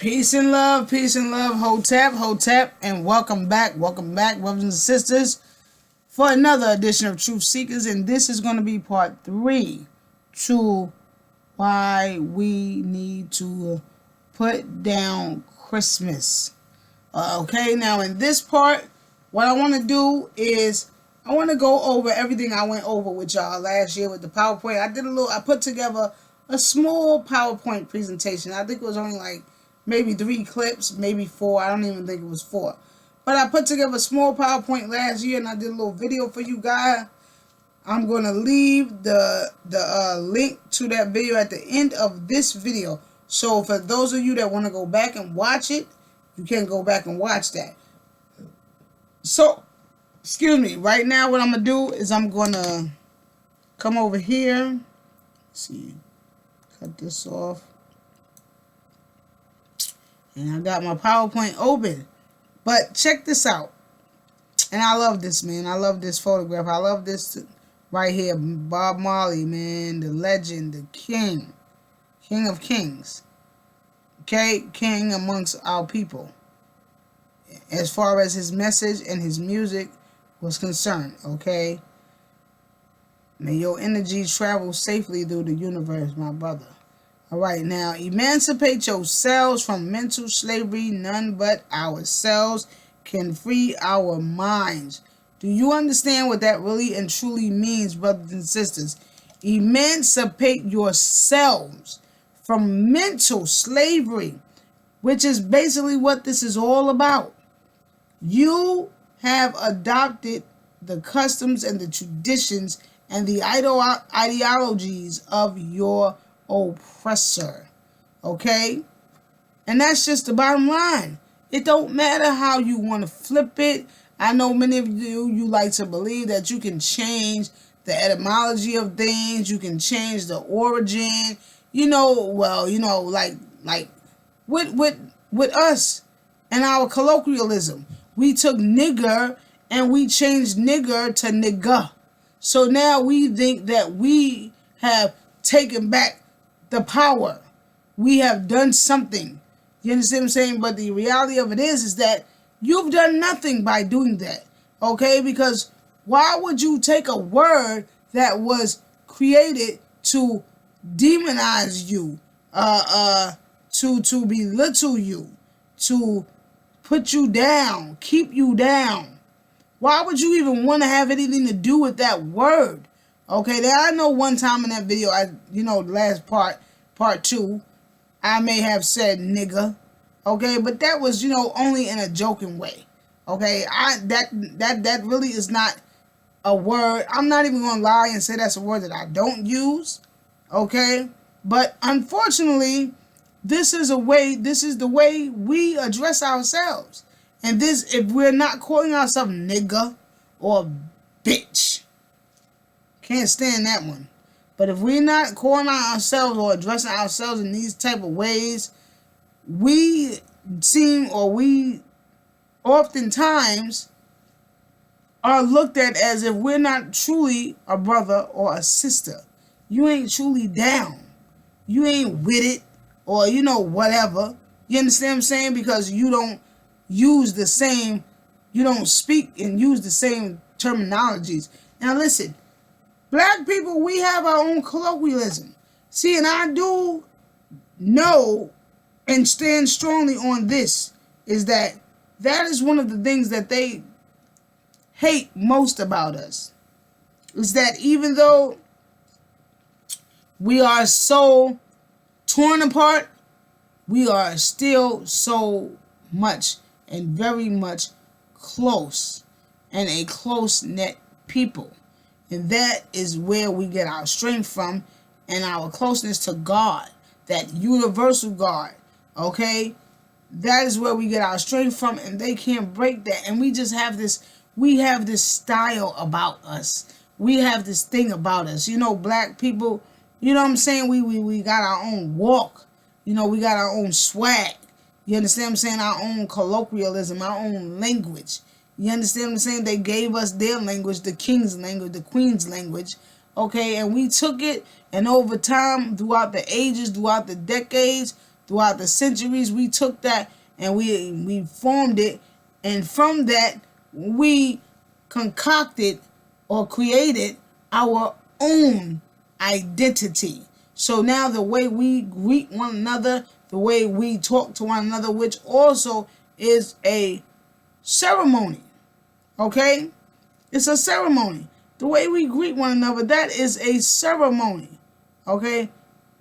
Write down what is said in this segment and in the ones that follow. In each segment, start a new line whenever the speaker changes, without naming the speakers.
Peace and love, Hotep, and welcome back, brothers and sisters, for another edition of Truth Seekers, and this is going to be part 3 to why we need to put down Christmas. Okay, now in this part, what I want to do is I want to go over everything I went over with y'all last year with the PowerPoint. I put together a small PowerPoint presentation. I think it was only like maybe 3 clips, maybe 4. I don't even think it was 4. But I put together a small PowerPoint last year, and I did a little video for you guys. I'm going to leave the link to that video at the end of this video. So for those of you that want to go back and watch it, you can go back and watch that. So, excuse me. Right now what I'm going to do is I'm going to come over here. Let's see. Cut this off. And I got my PowerPoint open. But check this out. And I love this, man. I love this photograph. I love this right here. Bob Marley, man. The legend. The king. King of kings. Okay? King amongst our people. As far as his message and his music was concerned. Okay? May your energy travel safely through the universe, my brother. Alright, now, emancipate yourselves from mental slavery. None but ourselves can free our minds. Do you understand what that really and truly means, brothers and sisters? Emancipate yourselves from mental slavery, which is basically what this is all about. You have adopted the customs and the traditions and the ideologies of your oppressor. Okay? And that's just the bottom line. It don't matter how you want to flip it. I know many of you like to believe that you can change the etymology of things. You can change the origin. Like with us and our colloquialism. We took nigger and we changed nigger to nigga. So now we think that we have taken back the power. We have done something. You understand what I'm saying? But the reality of it is that you've done nothing by doing that. Okay? Because why would you take a word that was created to demonize you, to belittle you, to put you down, keep you down? Why would you even want to have anything to do with that word? Okay, there I know one time in that video, the last part 2, I may have said nigga. Okay, but that was, only in a joking way. Okay, that really is not a word. I'm not even gonna lie and say that's a word that I don't use. Okay, but unfortunately, this is the way we address ourselves. And this, if we're not calling ourselves nigga or bitch, can't stand that one. But if we're not calling ourselves or addressing ourselves in these type of ways, we oftentimes are looked at as if we're not truly a brother or a sister. You ain't truly down. You ain't with it, or whatever. You understand what I'm saying? Because you don't use the same, you don't speak and use the same terminologies. Now listen, black people, we have our own colloquialism. See, and I do know and stand strongly on this, is that is one of the things that they hate most about us. Is that even though we are so torn apart, we are still so much and very much close and a close-knit people. And that is where we get our strength from and our closeness to God, that universal God, okay? That is where we get our strength from, and they can't break that. And we just have this, style about us. We have this thing about us. Black people, you know what I'm saying? We got our own walk. We got our own swag. You understand what I'm saying? Our own colloquialism, our own language. You understand what I'm saying? They gave us their language, the king's language, the queen's language. Okay, and we took it, and over time, throughout the ages, throughout the decades, throughout the centuries. We took that and we formed it, and from that we concocted or created our own identity. So now the way we greet one another, the way we talk to one another, which also is a ceremony, okay? It's a ceremony. The way we greet one another, that is a ceremony, okay?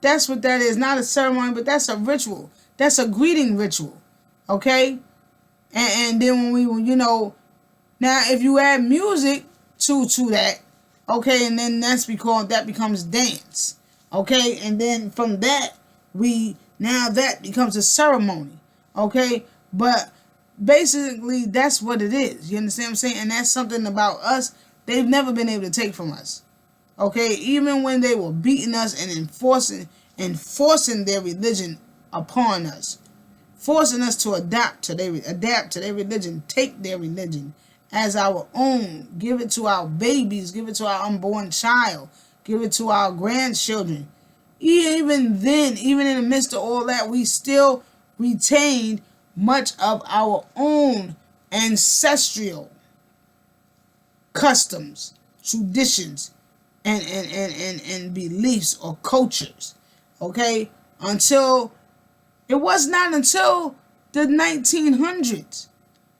That's what that is. Not a ceremony, but that's a ritual. That's a greeting ritual, okay? And then when we, now if you add music to that, okay, and then that becomes dance, okay? And then from that, that becomes a ceremony, okay? But basically, that's what it is. You understand what I'm saying? And that's something about us they've never been able to take from us. Okay? Even when they were beating us and enforcing their religion upon us. Forcing us to adapt to their religion, take their religion as our own. Give it to our babies, give it to our unborn child, give it to our grandchildren. Even then, even in the midst of all that, we still retained much of our own ancestral customs, traditions, and beliefs or cultures. Okay? It was not until the 1900s,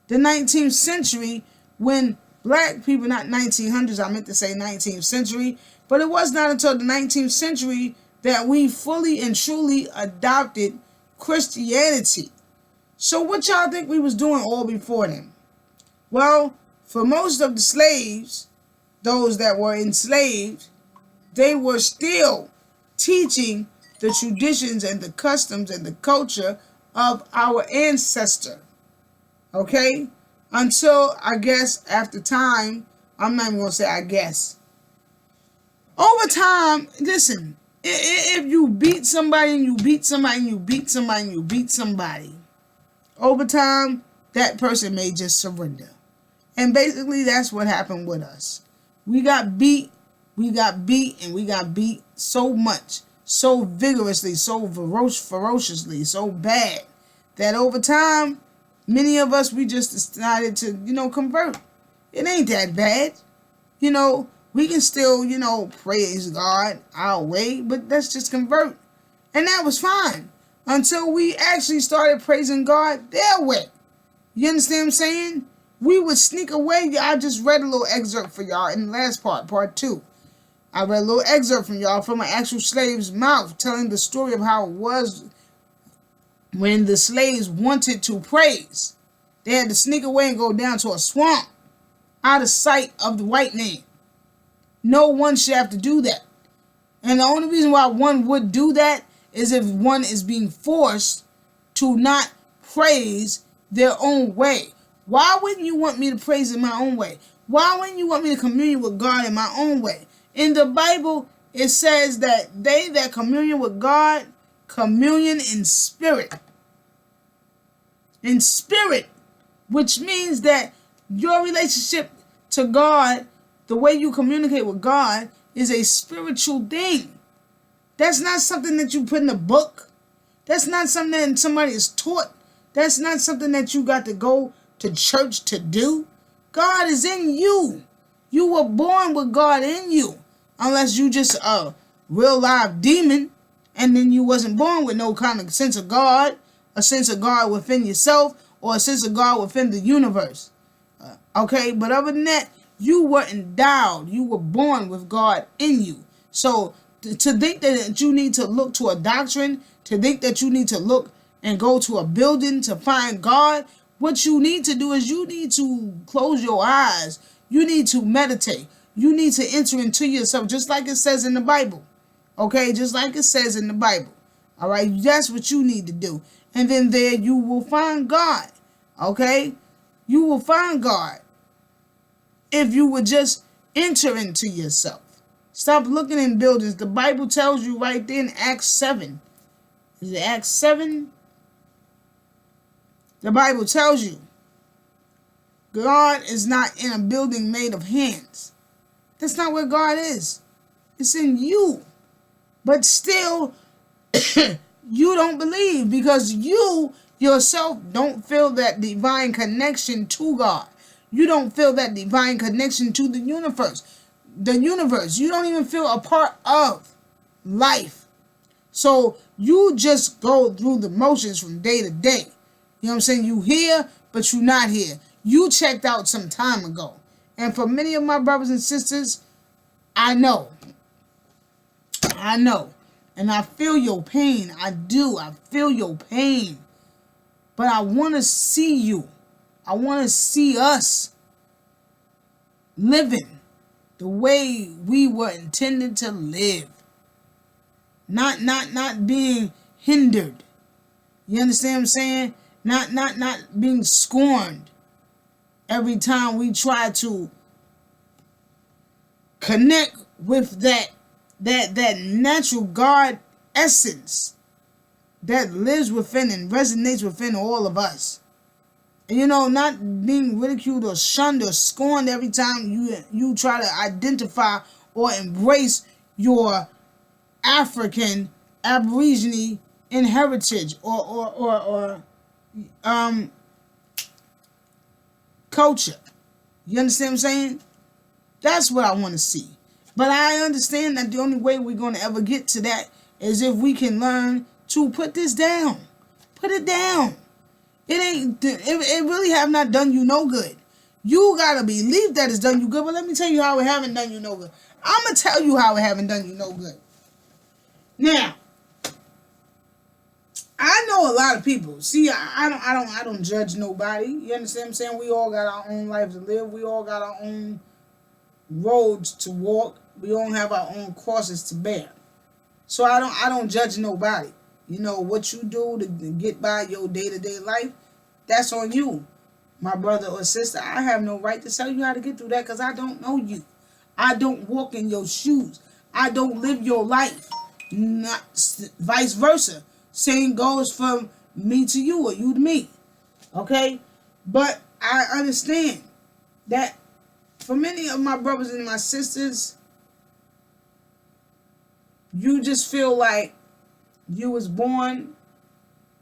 the 19th century, when black people, not 1900s, I meant to say 19th century, but it was not until the 19th century that we fully and truly adopted Christianity. So what y'all think we was doing all before then? Well, for most of the slaves, those that were enslaved, they were still teaching the traditions and the customs and the culture of our ancestor. Okay? Until, I guess, after time, I'm not even going to say I guess. Over time, listen, if you beat somebody and you beat somebody and you beat somebody and you beat somebody, over time, that person may just surrender. And basically, that's what happened with us. We got beat, and we got beat so much, so vigorously, so ferociously, so bad, that over time, many of us, we just decided to, convert. It ain't that bad. We can still, praise God our way, but let's just convert. And that was fine until we actually started praising God their way. You understand what I'm saying? We would sneak away. I just read a little excerpt for y'all in the last part 2. I read a little excerpt from y'all from an actual slave's mouth telling the story of how it was when the slaves wanted to praise. They had to sneak away and go down to a swamp out of sight of the white man. No one should have to do that. And the only reason why one would do that is if one is being forced to not praise their own way. Why wouldn't you want me to praise in my own way? Why wouldn't you want me to commune with God in my own way? In the Bible, it says that they that commune with God, communion in spirit. In spirit, which means that your relationship to God, the way you communicate with God, is a spiritual thing. That's not something that you put in a book. That's not something that somebody is taught. That's not something that you got to go to church to do. God is in you. You were born with God in you. Unless you just a real live demon, and then you wasn't born with no kind of sense of God, a sense of God within yourself, or a sense of God within the universe. Okay, but other than that, you were endowed. You were born with God in you. So to think that you need to look to a doctrine, to think that you need to look and go to a building to find God, what you need to do is you need to close your eyes. You need to meditate. You need to enter into yourself, just like it says in the Bible. Okay, just like it says in the Bible. All right, that's what you need to do. And then there you will find God. Okay, you will find God if you would just enter into yourself. Stop looking in buildings. The Bible tells you right there in Acts 7. Is it Acts 7? The Bible tells you God is not in a building made of hands. That's not where God is. It's in you. But still, you don't believe because you yourself don't feel that divine connection to God. You don't feel that divine connection to the universe. The universe. You don't even feel a part of life. So you just go through the motions from day to day. You know what I'm saying? You here, but you not here. You checked out some time ago. And for many of my brothers and sisters, I know. And I feel your pain. I do. I feel your pain. But I want to see you. I want to see us living the way we were intended to live. Not being hindered. You understand what I'm saying? Not being scorned every time we try to connect with that natural God essence that lives within and resonates within all of us. And, you know, not being ridiculed or shunned or scorned every time you try to identify or embrace your African Aborigine heritage or culture. You understand what I'm saying? That's what I want to see. But I understand that the only way we're going to ever get to that is if we can learn to put this down. Put it down. It really have not done you no good. You got to believe that it's done you good. But let me tell you how it haven't done you no good. I'm going to tell you how it haven't done you no good. Now, I know a lot of people. See, I don't judge nobody. You understand what I'm saying? We all got our own lives to live. We all got our own roads to walk. We all have our own crosses to bear. So I don't judge nobody. You know, what you do to get by your day-to-day life, that's on you, my brother or sister. I have no right to tell you how to get through that because I don't know you. I don't walk in your shoes. I don't live your life. Not vice versa. Same goes from me to you or you to me. Okay? But I understand that for many of my brothers and my sisters, you just feel like you was born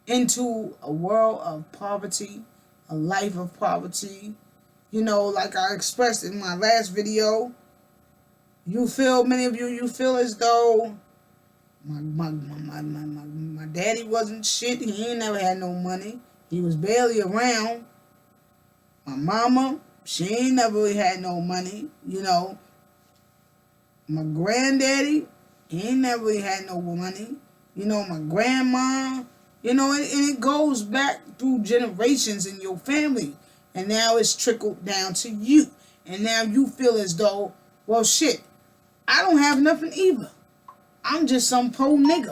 into a world of poverty, a life of poverty. You know, like I expressed in my last video, many of you feel as though my daddy wasn't shit. He ain't never had no money. He was barely around. My mama, she ain't never really had no money. You know, my granddaddy, he ain't never really had no money. You know, my grandma, you know, and it goes back through generations in your family. And now it's trickled down to you. And now you feel as though, well, shit, I don't have nothing either. I'm just some poor nigga.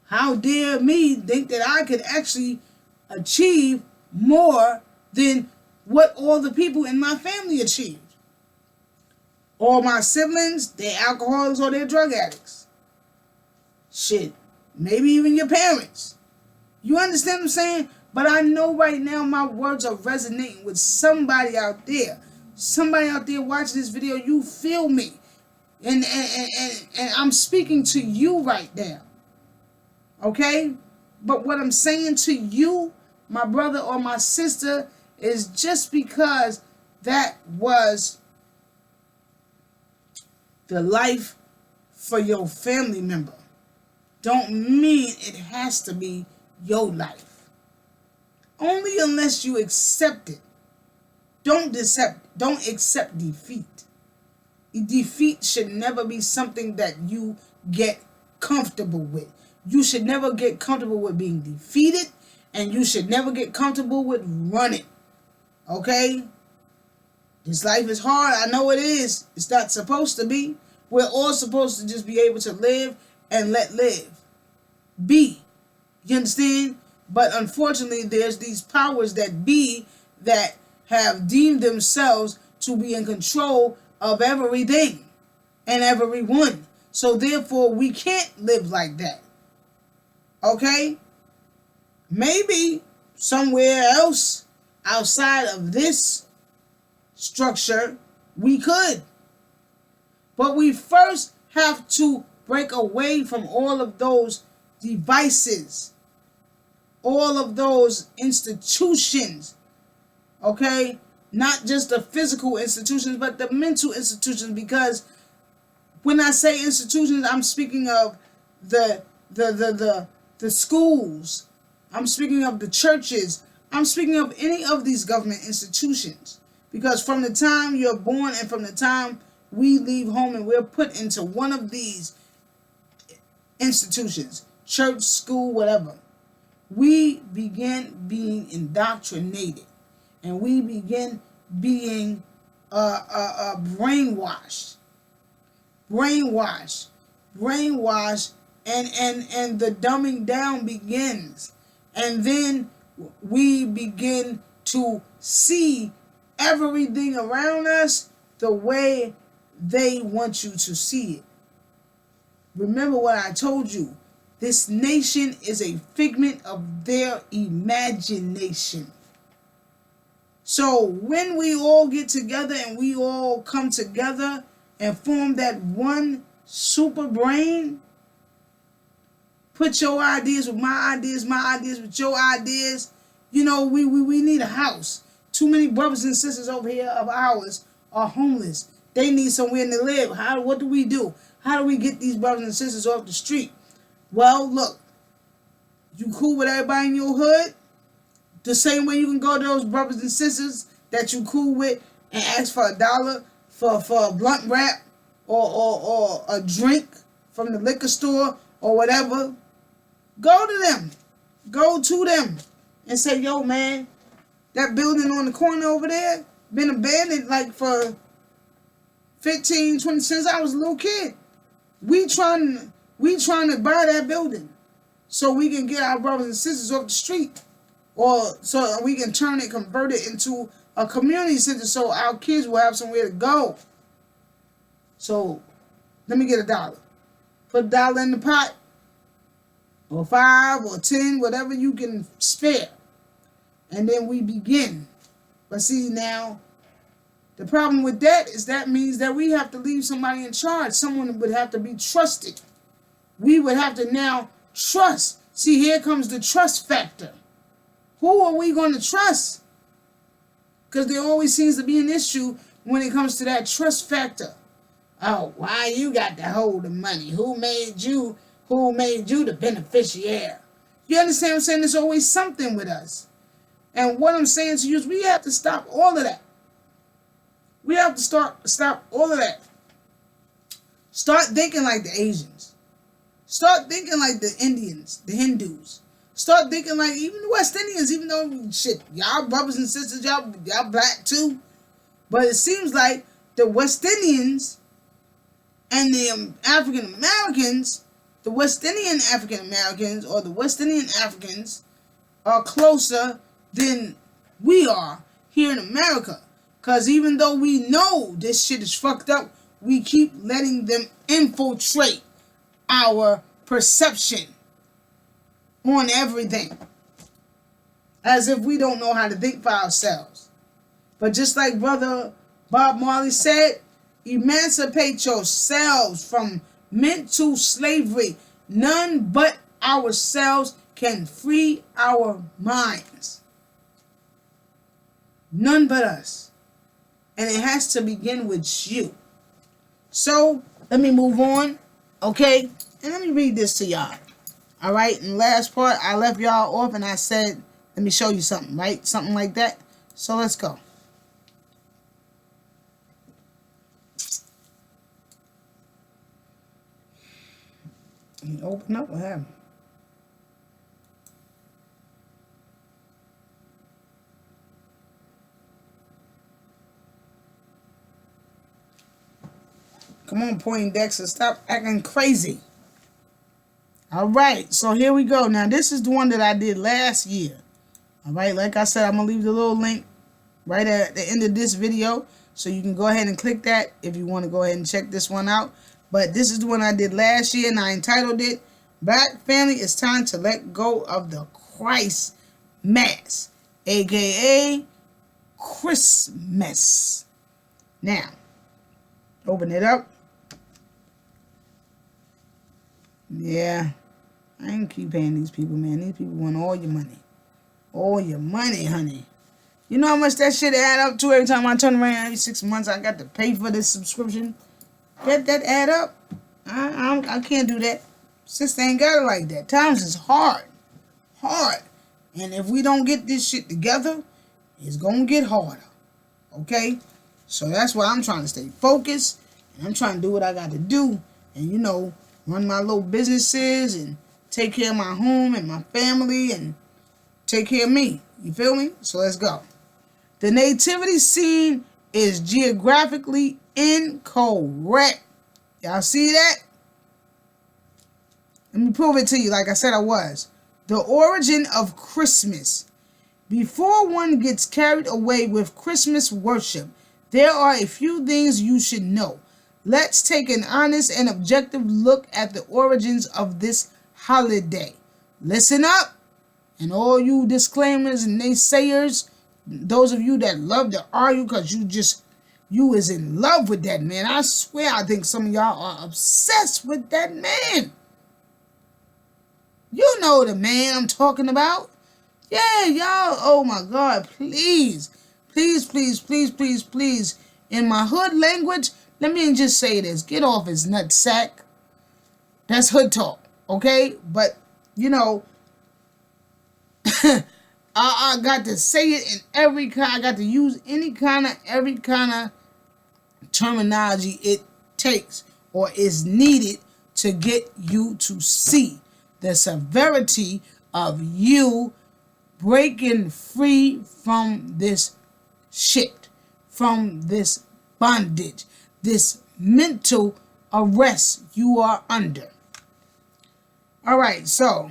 How dare me think that I could actually achieve more than what all the people in my family achieved. All my siblings, they're alcoholics or they're drug addicts. Shit, maybe even your parents. You understand what I'm saying? But I know right now my words are resonating with somebody out there. Somebody out there watching this video, you feel me. And I'm speaking to you right now. Okay? But what I'm saying to you, my brother or my sister, is just because that was the life for your family member, don't mean it has to be your life. Only unless you accept it. Don't accept defeat. Defeat should never be something that you get comfortable with. You should never get comfortable with being defeated, and you should never get comfortable with running. Okay? This life is hard. I know it is. It's not supposed to be. We're all supposed to just be able to live and let live. Be. You understand? But unfortunately, there's these powers that be that have deemed themselves to be in control of everything and everyone. So therefore, we can't live like that. Okay? Maybe somewhere else outside of this structure, we could. But we first have to break away from all of those devices, all of those institutions, okay? Not just the physical institutions, but the mental institutions, because when I say institutions, I'm speaking of the schools. I'm speaking of the churches. I'm speaking of any of these government institutions. Because from the time you're born and from the time we leave home and we're put into one of these institutions, church, school, whatever, we begin being indoctrinated. And we begin being brainwashed. Brainwashed. And the dumbing down begins. And then we begin to see everything around us the way they want you to see it. Remember what I told you. This nation is a figment of their imagination. So when we all get together and we all come together and form that one super brain, put your ideas with my ideas with your ideas, we need a house. Too many brothers and sisters over here of ours are homeless. They need somewhere to live. What do? How do we get these brothers and sisters off the street? Well, look, you cool with everybody in your hood? The same way you can go to those brothers and sisters that you cool with and ask for $1 for a blunt wrap or a drink from the liquor store or whatever. Go to them. Go to them and say, yo, man, that building on the corner over there been abandoned like for 15, 20 since I was a little kid. We trying to buy that building so we can get our brothers and sisters off the street. Or so we can convert it into a community center so our kids will have somewhere to go. So let me get $1. Put $1 in the pot. Or 5 or 10, whatever you can spare. And then we begin. But see now, the problem with that is that means that we have to leave somebody in charge. Someone would have to be trusted. We would have to now trust. See, here comes the trust factor. Who are we going to trust? Because there always seems to be an issue when it comes to that trust factor. Oh, why you got to hold the money? Who made you the beneficiary? You understand what I'm saying? There's always something with us. And what I'm saying to you is we have to stop all of that. We have to stop all of that. Start thinking like the Asians. Start thinking like the Indians, the Hindus. Start thinking like even the West Indians, even though, shit, y'all brothers and sisters, y'all black too. But it seems like the West Indians and the African Americans, the West Indian African Americans or the West Indian Africans are closer than we are here in America. Because even though we know this shit is fucked up, we keep letting them infiltrate our perception on everything, as if we don't know how to think for ourselves. But just like Brother Bob Marley said, emancipate yourselves from mental slavery. None but ourselves can free our minds. None but us. And it has to begin with you. So, let me move on, okay? And let me read this to y'all. All right, in the last part, I left y'all off and I said, let me show you something, right? Something like that. So let's go. Let me open up. What happened? Come on, Poindexter, stop acting crazy. All right, so here we go. Now, this is the one that I did last year. All right, like I said, I'm going to leave the little link right at the end of this video. So you can go ahead and click that if you want to go ahead and check this one out. But this is the one I did last year, and I entitled it, Black Family, It's Time to Let Go of the Christ Mass, a.k.a. Christmas. Now, open it up. Yeah, I ain't keep paying these people, man. These people want all your money. All your money, honey. You know how much that shit add up to every time I turn around every 6 months I got to pay for this subscription? That add up? I can't do that. Sister ain't got it like that. Times is hard. Hard. And if we don't get this shit together, it's going to get harder. Okay? So that's why I'm trying to stay focused. And I'm trying to do what I got to do. And, you know, run my little businesses and take care of my home and my family and take care of me. You feel me? So let's go. The nativity scene is geographically incorrect. Y'all see that? Let me prove it to you like I said I was. The origin of Christmas. Before one gets carried away with Christmas worship, there are a few things you should know. Let's take an honest and objective look at the origins of this holiday. Listen up, and all you disclaimers and naysayers, those of you that love to argue because you is in love with that man. I swear I think some of y'all are obsessed with that man. You know the man I'm talking about. Yeah, y'all, oh my God, please, please, please, please, please, please, in my hood language, let me just say this. Get off his nutsack. That's hood talk, okay? But, you know, I got to say it in every kind, I got to use every kind of terminology it takes or is needed to get you to see the severity of you breaking free from this shit, from this bondage, this mental arrest you are under. All right, so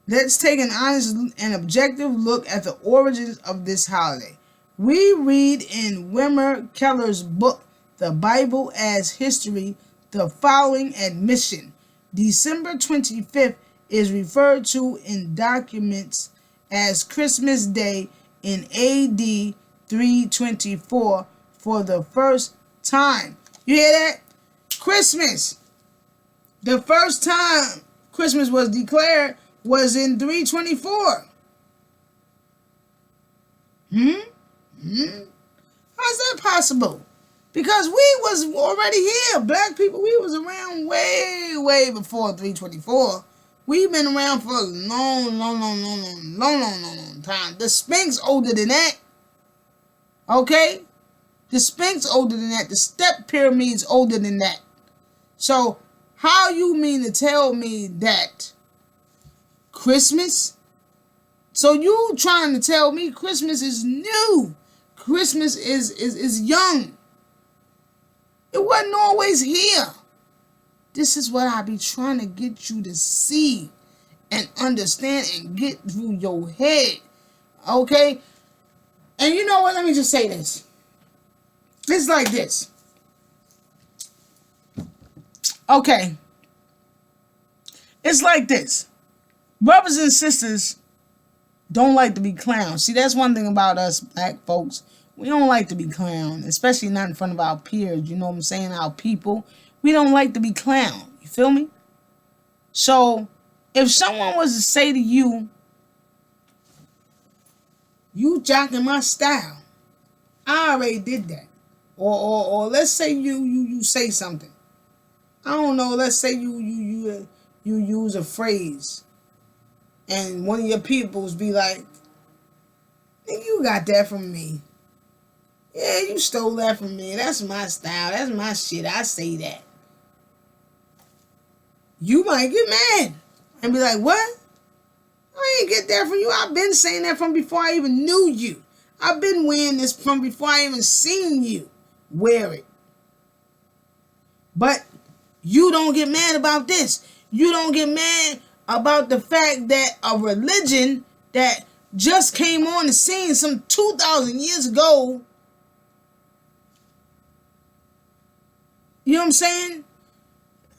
let's take an honest and objective look at the origins of this holiday. We read in Wimmer Keller's book, The Bible as History, the following admission. December 25th is referred to in documents as Christmas Day in AD 324 for the first time. You hear that? Christmas. The first time Christmas was declared was in 324. How's that possible? Because we was already here. Black people, we was around way before 324. We've been around for a long time. The Sphinx older than that. Okay? The Sphinx older than that. The Step Pyramids older than that. So, how you mean to tell me that Christmas? So you trying to tell me Christmas is new. Christmas is young. It wasn't always here. This is what I be trying to get you to see and understand and get through your head. Okay? And you know what? Let me just say this. It's like this. Okay. It's like this. Brothers and sisters don't like to be clowned. See, that's one thing about us black folks. We don't like to be clowned, especially not in front of our peers. You know what I'm saying? Our people. We don't like to be clowned. You feel me? So, if someone was to say to you, you jocking my style, I already did that. Or let's say you say something. I don't know. Let's say you use a phrase, and one of your peoples be like, "You got that from me. Yeah, you stole that from me. That's my style. That's my shit. I say that." You might get mad and be like, "What? I ain't get that from you. I've been saying that from before I even knew you. I've been wearing this from before I even seen you wear it." But you don't get mad about this. You don't get mad about the fact that a religion that just came on the scene some 2,000 years ago, you know what I'm saying,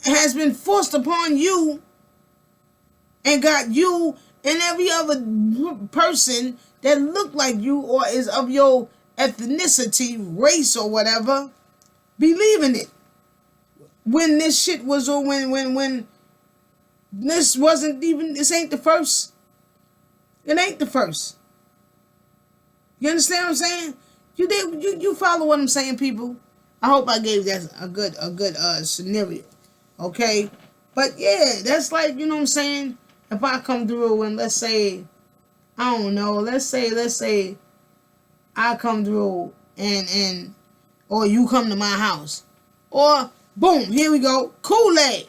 has been forced upon you and got you and every other person that look like you or is of your ethnicity, race, or whatever, believe in it. when this shit was, or when this wasn't even, this ain't the first. It ain't the first. You understand what I'm saying? You follow what I'm saying, people? I hope I gave that a good scenario. Okay? But yeah, that's like, you know what I'm saying? If I come through and let's say, I don't know, let's say I come through and or you come to my house. Or boom, here we go, Kool-Aid.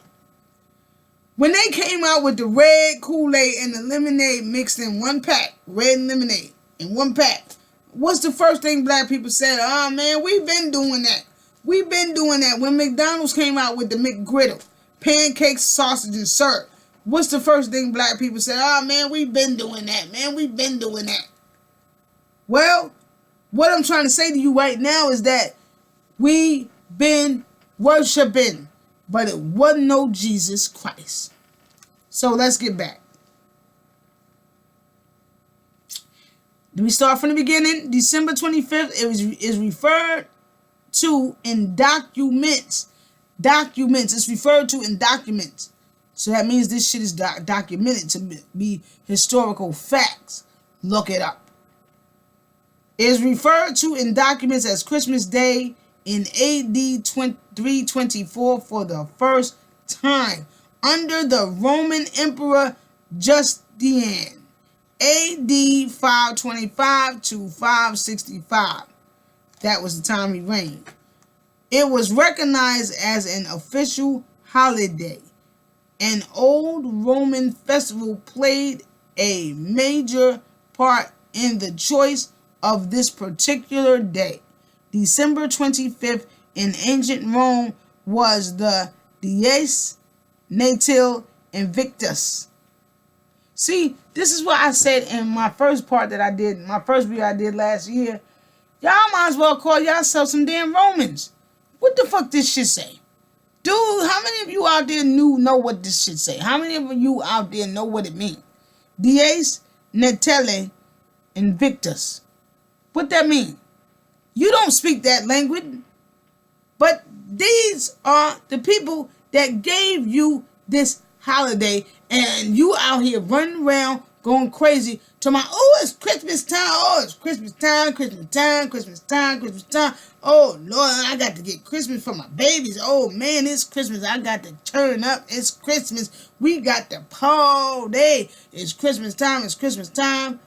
When they came out with the red Kool-Aid and the lemonade mixed in one pack, red lemonade in one pack, what's the first thing black people said? Oh man, we've been doing that. We've been doing that. When McDonald's came out with the McGriddle, pancakes, sausage, and syrup, what's the first thing black people said? Oh man, we've been doing that, man. We've been doing that. Well, what I'm trying to say to you right now is that we been worshiping, but it wasn't no Jesus Christ. So let's get back. Do we start from the beginning? December 25th, is referred to in documents. Documents. It's referred to in documents. So that means this shit is documented to be historical facts. Look it up. It is referred to in documents as Christmas Day in AD 324 for the first time under the Roman Emperor Justinian, AD 525 to 565. That was the time he reigned. It was recognized as an official holiday. An old Roman festival played a major part in the choice of this particular day. December 25th in ancient Rome was the Dies Natalis Invictus. See, this is what I said in my first part that I did, my first video I did last year. Y'all might as well call yourself some damn Romans. What the fuck this shit say? Dude, how many of you out there know what this shit say? How many of you out there know what it means? Dies Natalis Invictus. What that mean? You don't speak that language. But these are the people that gave you this holiday, and you out here running around going crazy to my, oh, it's Christmas time, oh, it's Christmas time, Christmas time, Christmas time, Christmas time. Oh, Lord, I got to get Christmas for my babies. Oh, man, it's Christmas. I got to turn up. It's Christmas. We got the party. It's Christmas time. It's Christmas time.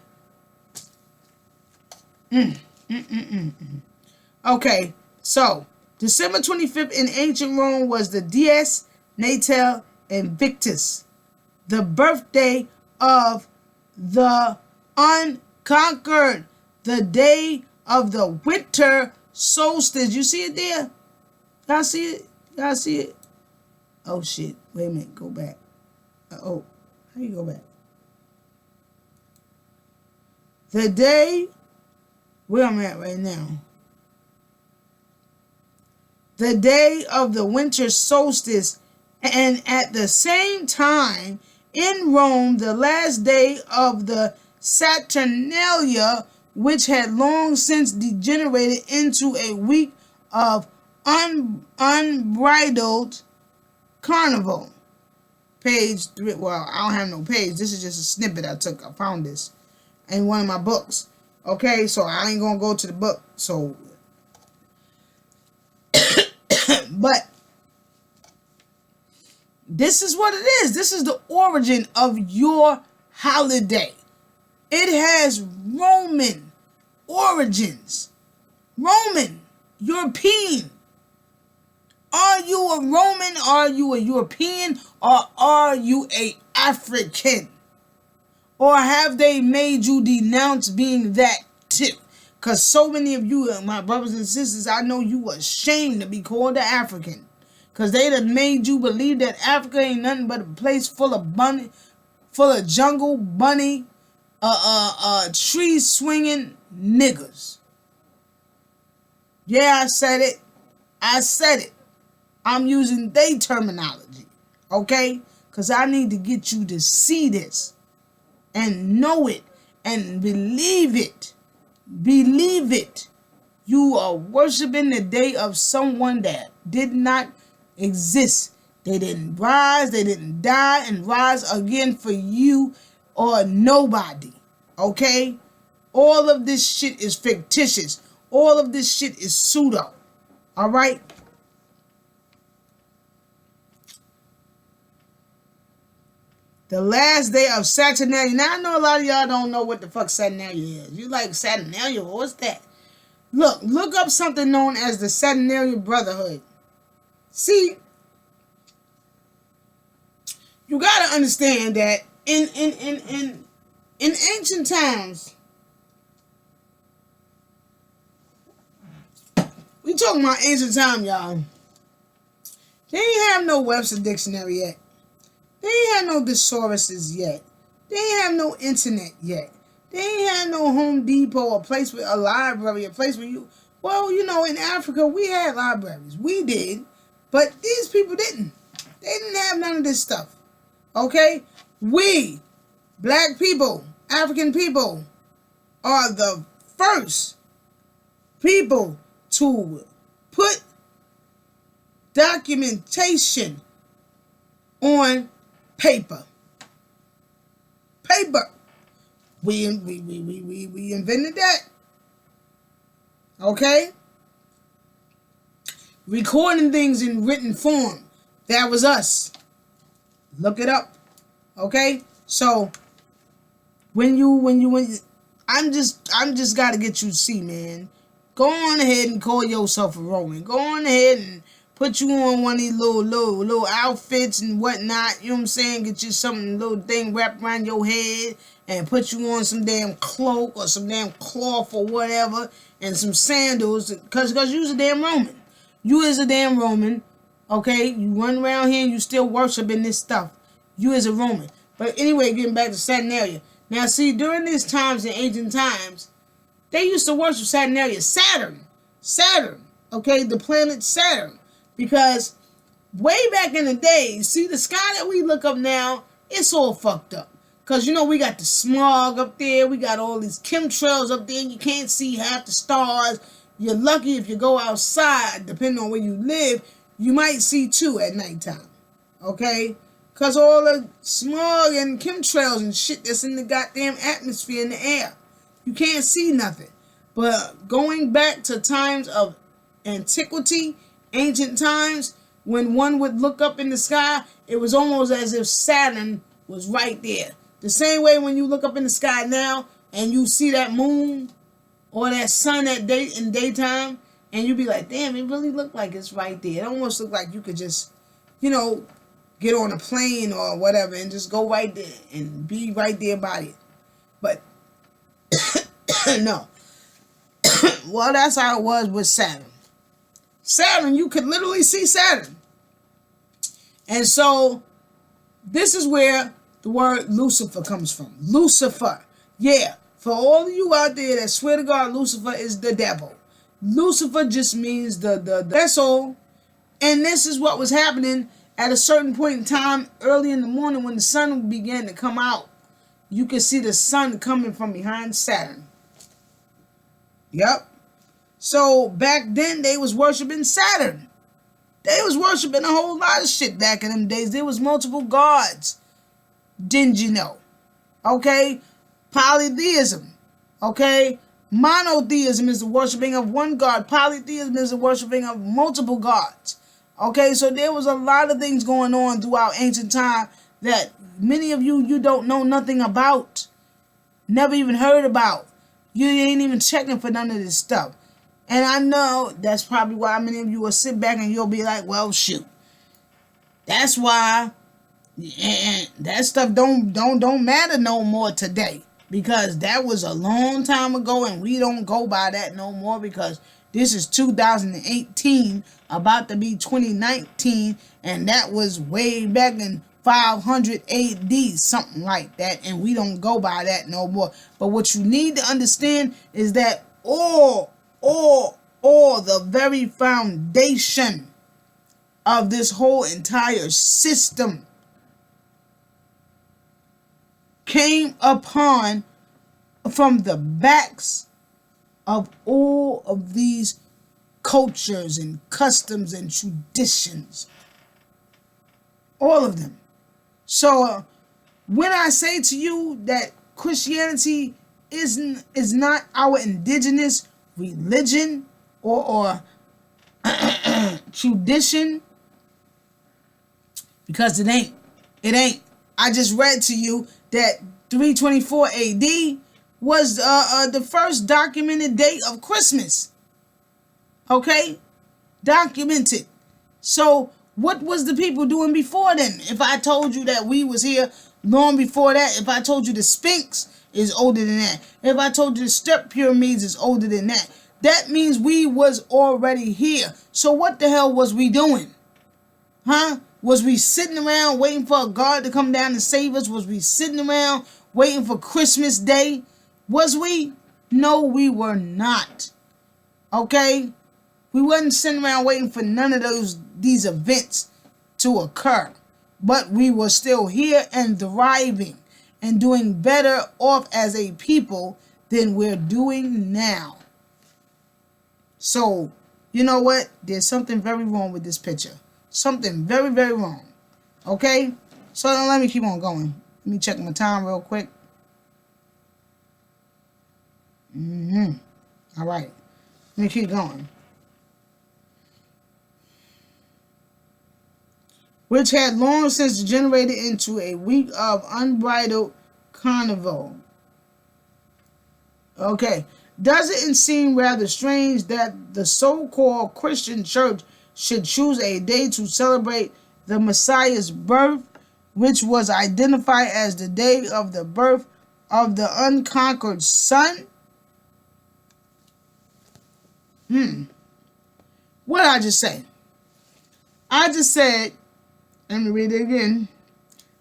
Okay, so December 25th in ancient Rome was the Dies Natalis Invictus, the birthday of the unconquered, the day of the winter solstice. You see it there? Y'all see it? Y'all see it? Oh shit! Wait a minute. Go back. Oh, how you go back? The day where I'm at right now. The day of the winter solstice, and at the same time in Rome, the last day of the Saturnalia, which had long since degenerated into a week of unbridled carnival. Page 3. Well, I don't have no page. This is just a snippet I took. I found this in one of my books. Okay, so I ain't gonna go to the book. So, but this is what it is. This is the origin of your holiday. It has Roman origins. Roman, European. Are you a Roman? Are you a European? Or are you a African? Or have they made you denounce being that too? Because so many of you, my brothers and sisters, I know you ashamed to be called an African. Because they done made you believe that Africa ain't nothing but a place full of jungle, bunny, tree swinging niggas. Yeah, I said it. I said it. I'm using they terminology. Okay? Because I need to get you to see this. And know it. And believe it. Believe it. You are worshiping the day of someone that did not exist. They didn't rise, they didn't die and rise again for you or nobody. Okay? All of this shit is fictitious. All of this shit is pseudo. Alright? The last day of Saturnalia. Now, I know a lot of y'all don't know what the fuck Saturnalia is. You like Saturnalia? What's that? Look up something known as the Saturnalia Brotherhood. See, you gotta understand that in ancient times, we talking about ancient time, y'all. They ain't have no Webster dictionary yet. They ain't have no thesauruses yet. They ain't have no internet yet. They ain't have no Home Depot, a place with a library, a place where you... Well, you know, in Africa, we had libraries. We did. But these people didn't. They didn't have none of this stuff. Okay? We, black people, African people, are the first people to put documentation on paper. Paper. We invented that. Okay? Recording things in written form. That was us. Look it up. Okay? So when I'm just gotta get you to see, man. Go on ahead and call yourself a Roman. Go on ahead and put you on one of these little outfits and whatnot. You know what I'm saying? Get you some little thing wrapped around your head and put you on some damn cloak or some damn cloth or whatever and some sandals. Cause you's a damn Roman. You is a damn Roman. Okay? You run around here and you still worshiping this stuff. You is a Roman. But anyway, getting back to Saturnalia. Now see, during these times in ancient times, they used to worship Saturnalia. Saturn. Okay? The planet Saturn. Because way back in the day, see the sky that we look up now, it's all fucked up. Because, you know, we got the smog up there. We got all these chemtrails up there. You can't see half the stars. You're lucky if you go outside, depending on where you live, you might see 2 at nighttime. Okay? Because all the smog and chemtrails and shit that's in the goddamn atmosphere in the air. You can't see nothing. But going back to times of antiquity, ancient times, when one would look up in the sky, it was almost as if Saturn was right there. The same way when you look up in the sky now and you see that moon or that sun at in daytime, and you be like, damn, it really looked like it's right there. It almost looked like you could just, you know, get on a plane or whatever and just go right there and be right there by it. But no. Well, that's how it was with Saturn. Saturn, you could literally see Saturn. And so this is where the word Lucifer comes from. Lucifer. Yeah. For all of you out there that swear to God Lucifer is the devil. Lucifer just means that's all. And this is what was happening at a certain point in time early in the morning when the sun began to come out. You could see the sun coming from behind Saturn. Yep. So back then they was worshiping Saturn. They was worshiping a whole lot of shit back in them days. There was multiple gods. Didn't you know? Okay? Polytheism. Okay? Monotheism is the worshiping of one god. Polytheism is the worshiping of multiple gods. Okay? So there was a lot of things going on throughout ancient time that many of you don't know nothing about. Never even heard about. You ain't even checking for none of this stuff. And I know that's probably why many of you will sit back and you'll be like, well, shoot. That's why that stuff don't matter no more today. Because that was a long time ago and we don't go by that no more because this is 2018, about to be 2019, and that was way back in 500 AD, something like that, and we don't go by that no more. But what you need to understand is that all the very foundation of this whole entire system came upon from the backs of all of these cultures and customs and traditions All of them. So when I say to you that Christianity is not our indigenous religion or tradition, because it ain't. It ain't. I just read to you that 324 AD was the first documented date of Christmas. Okay? Documented. So what was the people doing before then? If I told you that we was here long before that, if I told you the Sphinx is older than that, if I told you the Step Pyramids is older than that, that means we was already here. So what the hell was we doing? Huh? Was we sitting around waiting for a God to come down and save us? Was we sitting around waiting for Christmas Day? Was we? No, we were not. Okay? We wasn't sitting around waiting for none of these events to occur. But we were still here and thriving and doing better off as a people than we're doing now. So, you know what? There's something very wrong with this picture. Something very, very wrong. Okay? So let me keep on going. Let me check my time real quick. All right. Let me keep going. Which had long since degenerated into a week of unbridled carnival. Okay. Doesn't it seem rather strange that the so-called Christian church should choose a day to celebrate the Messiah's birth, which was identified as the day of the birth of the unconquered Son? What did I just say? I just said, let me read it again.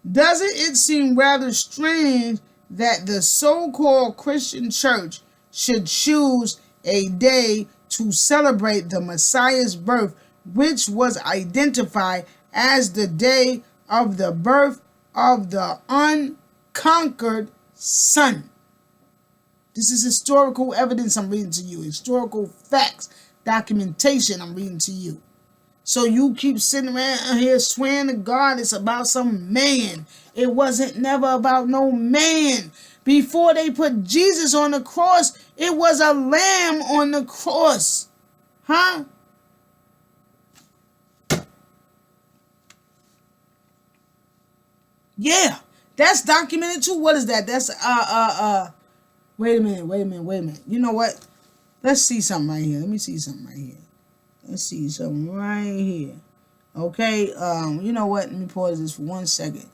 Doesn't it seem rather strange that the so-called Christian church should choose a day to celebrate the Messiah's birth, which was identified as the day of the birth of the unconquered Son? This is historical evidence I'm reading to you. Historical facts, documentation I'm reading to you. So you keep sitting around here swearing to God it's about some man. It wasn't never about no man. Before they put Jesus on the cross, it was a lamb on the cross. Huh? Yeah, that's documented too. What is that? That's wait a minute. You know what? Let's see something right here. Let me see something right here. Let's see something right here. Okay, you know what? Let me pause this for 1 second.